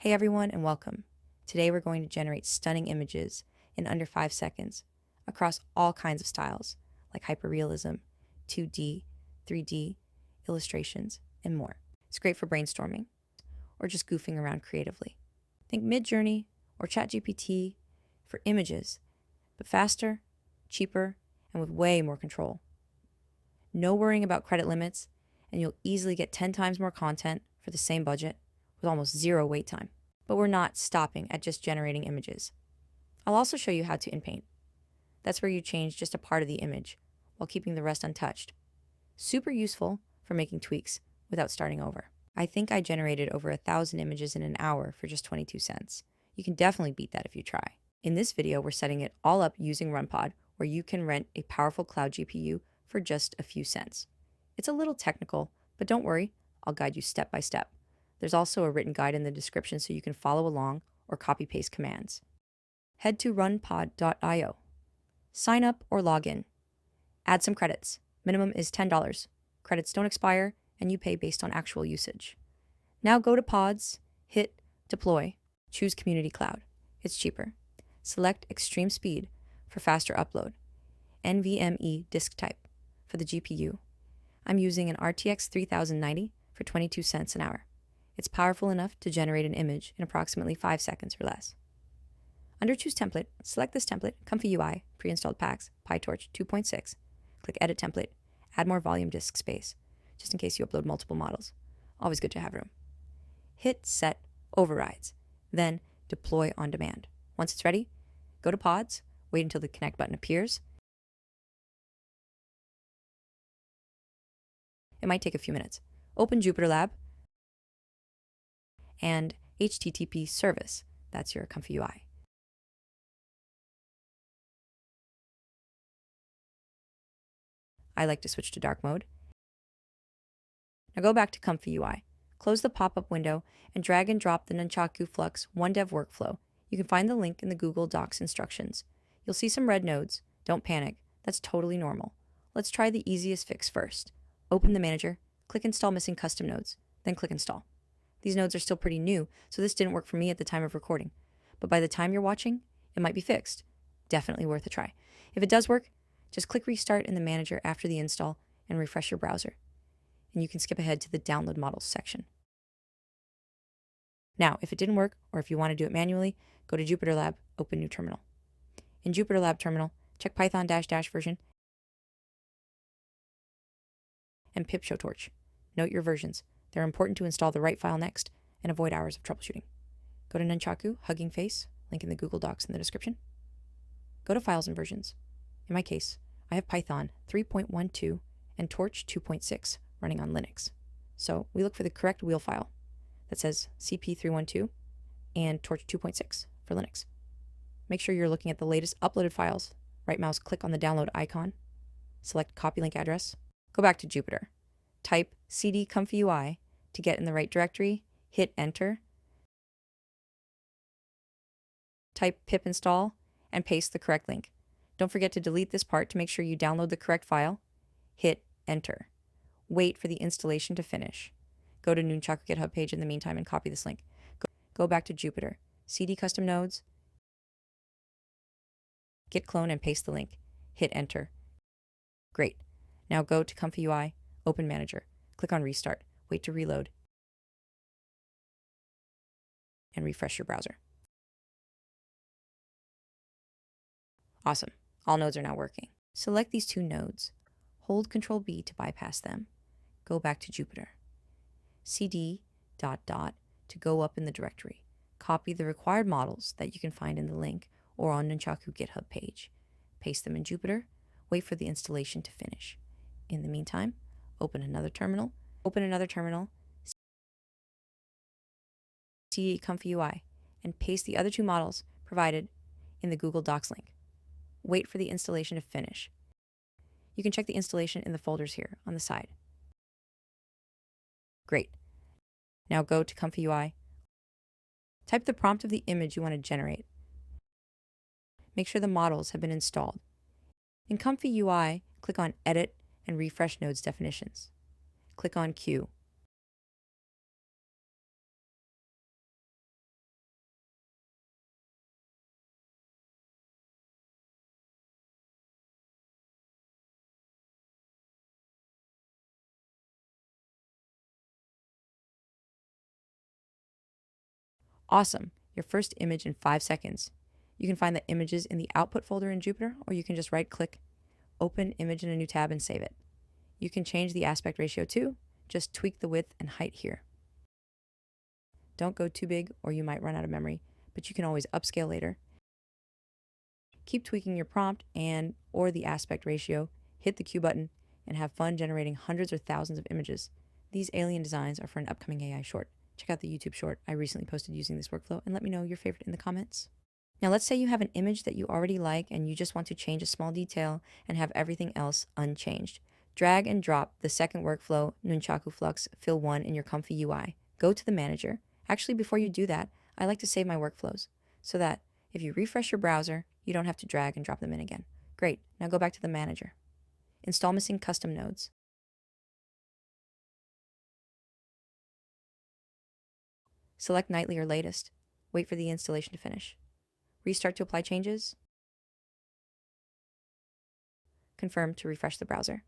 Hey everyone and welcome. Today we're going to generate stunning images in under 5 seconds across all kinds of styles like hyperrealism, 2D, 3D, illustrations, and more. It's great for brainstorming or just goofing around creatively. Think Midjourney or ChatGPT for images, but faster, cheaper, and with way more control. No worrying about credit limits, and you'll easily get 10 times more content for the same budget with almost zero wait time. But we're not stopping at just generating images. I'll also show you how to inpaint. That's where you change just a part of the image while keeping the rest untouched. Super useful for making tweaks without starting over. I think I generated over 1,000 images in an hour for just 22 cents. You can definitely beat that if you try. In this video, we're setting it all up using RunPod, where you can rent a powerful cloud GPU for just a few cents. It's a little technical, but don't worry, I'll guide you step by step. There's also a written guide in the description so you can follow along or copy-paste commands. Head to runpod.io. Sign up or log in. Add some credits. Minimum is $10. Credits don't expire, and you pay based on actual usage. Now go to Pods, hit Deploy, choose Community Cloud. It's cheaper. Select Extreme Speed for faster upload, NVMe disk type for the GPU. I'm using an RTX 3090 for 22 cents an hour. It's powerful enough to generate an image in approximately 5 seconds or less. Under Choose Template, select this template, ComfyUI, pre-installed packs, PyTorch 2.6. Click Edit Template, add more volume disk space, just in case you upload multiple models. Always good to have room. Hit Set Overrides, then Deploy on Demand. Once it's ready, go to Pods, wait until the Connect button appears. It might take a few minutes. Open Jupyter Lab and HTTP service. That's your ComfyUI. I like to switch to dark mode. Now go back to ComfyUI. Close the pop-up window and drag and drop the Nunchaku Flux OneDev workflow. You can find the link in the Google Docs instructions. You'll see some red nodes. Don't panic. That's totally normal. Let's try the easiest fix first. Open the manager, click Install Missing Custom Nodes, then click Install. These nodes are still pretty new, so this didn't work for me at the time of recording. But by the time you're watching, it might be fixed. Definitely worth a try. If it does work, just click Restart in the manager after the install and refresh your browser. And you can skip ahead to the Download Models section. Now, if it didn't work, or if you want to do it manually, go to Jupyter Lab, open New Terminal. In Jupyter Lab Terminal, check Python -- version and pip show torch. Note your versions. They're important to install the right file next and avoid hours of troubleshooting. Go to Nunchaku, Hugging Face, link in the Google Docs in the description. Go to Files and Versions. In my case, I have Python 3.12 and Torch 2.6 running on Linux. So we look for the correct wheel file that says CP312 and Torch 2.6 for Linux. Make sure you're looking at the latest uploaded files. Right mouse click on the download icon, select copy link address, go back to Jupyter, type cd ComfyUI to get in the right directory, hit enter, type pip install, and paste the correct link. Don't forget to delete this part to make sure you download the correct file. Hit enter. Wait for the installation to finish. Go to Nunchaku GitHub page in the meantime and copy this link. Go back to Jupyter, cd custom nodes, git clone and paste the link. Hit enter. Great. Now go to ComfyUI, open manager, click on restart, wait to reload, and refresh your browser. Awesome. All nodes are now working. Select these two nodes. Hold Ctrl+B to bypass them. Go back to Jupyter. cd ... to go up in the directory. Copy the required models that you can find in the link or on Nunchaku GitHub page. Paste them in Jupyter. Wait for the installation to finish. In the meantime, open another terminal, cd ComfyUI, and paste the other two models provided in the Google Docs link. Wait for the installation to finish. You can check the installation in the folders here on the side. Great. Now go to ComfyUI. Type the prompt of the image you want to generate. Make sure the models have been installed. In ComfyUI, click on Edit and refresh nodes definitions. Click on Q. Awesome, your first image in 5 seconds. You can find the images in the output folder in Jupyter, or you can just right-click, open image in a new tab, and save it. You can change the aspect ratio too. Just tweak the width and height here. Don't go too big or you might run out of memory, but you can always upscale later. Keep tweaking your prompt or the aspect ratio, hit the Q button, and have fun generating hundreds or thousands of images. These alien designs are for an upcoming AI short. Check out the YouTube short I recently posted using this workflow and let me know your favorite in the comments. Now let's say you have an image that you already like and you just want to change a small detail and have everything else unchanged. Drag and drop the second workflow, Nunchaku Flux Fill 1 in your ComfyUI. Go to the manager. Actually, before you do that, I like to save my workflows so that if you refresh your browser, you don't have to drag and drop them in again. Great, now go back to the manager. Install missing custom nodes. Select nightly or latest. Wait for the installation to finish. Restart to apply changes. Confirm to refresh the browser.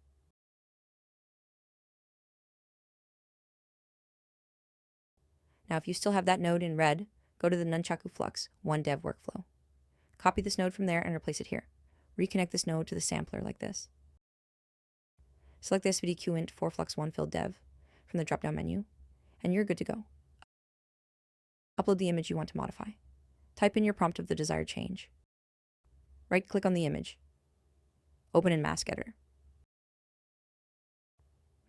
Now, if you still have that node in red, go to the Nunchaku Flux 1 dev workflow. Copy this node from there and replace it here. Reconnect this node to the sampler like this. Select the SVDQint for Flux 1 Fill Dev from the drop-down menu, and you're good to go. Upload the image you want to modify. Type in your prompt of the desired change. Right-click on the image. Open in Mask Editor.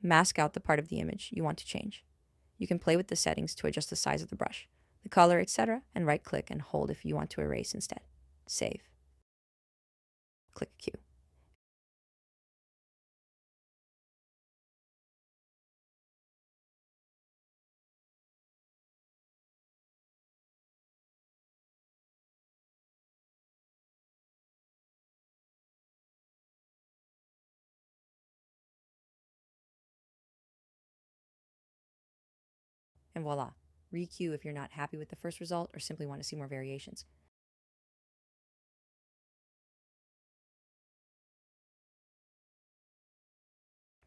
Mask out the part of the image you want to change. You can play with the settings to adjust the size of the brush, the color, etc., and right-click and hold if you want to erase instead. Save. Click Q. And voila, re-queue if you're not happy with the first result or simply want to see more variations.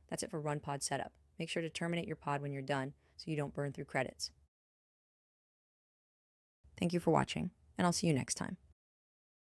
That's it for RunPod Setup. Make sure to terminate your pod when you're done so you don't burn through credits. Thank you for watching, and I'll see you next time.